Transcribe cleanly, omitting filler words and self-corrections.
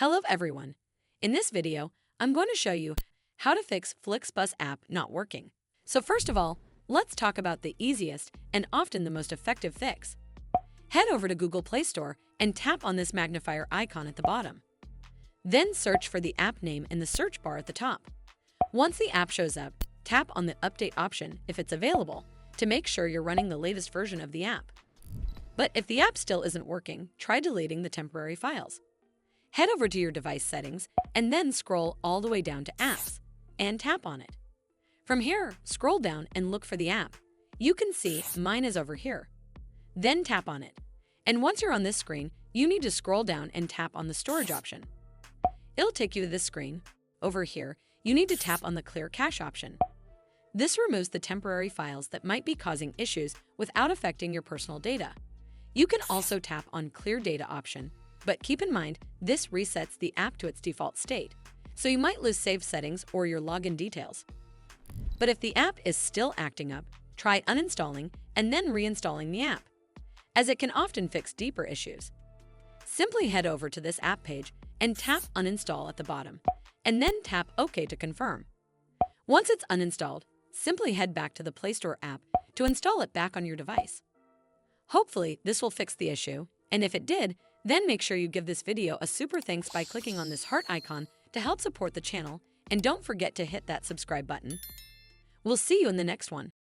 Hello everyone. In this video, I'm going to show you how to fix FlixBus app not working. So first of all, let's talk about the easiest and often the most effective fix. Head over to Google Play Store and tap on this magnifier icon at the bottom. Then search for the app name in the search bar at the top. Once the app shows up, tap on the update option if it's available to make sure you're running the latest version of the app. But if the app still isn't working, try deleting the temporary files. Head over to your device settings and then scroll all the way down to Apps and tap on it. From here, scroll down and look for the app. You can see mine is over here. Then tap on it. And once you're on this screen, you need to scroll down and tap on the storage option. It'll take you to this screen. Over here, you need to tap on the Clear Cache option. This removes the temporary files that might be causing issues without affecting your personal data. You can also tap on Clear Data option, but keep in mind this resets the app to its default state, so you might lose saved settings or your login details. But if the app is still acting up, try uninstalling and then reinstalling the app, as it can often fix deeper issues. Simply head over to this app page and tap Uninstall at the bottom, and then tap OK to confirm. Once it's uninstalled, simply head back to the Play Store app to install it back on your device. Hopefully, this will fix the issue, and if it did, then make sure you give this video a super thanks by clicking on this heart icon to help support the channel, and don't forget to hit that subscribe button. We'll see you in the next one.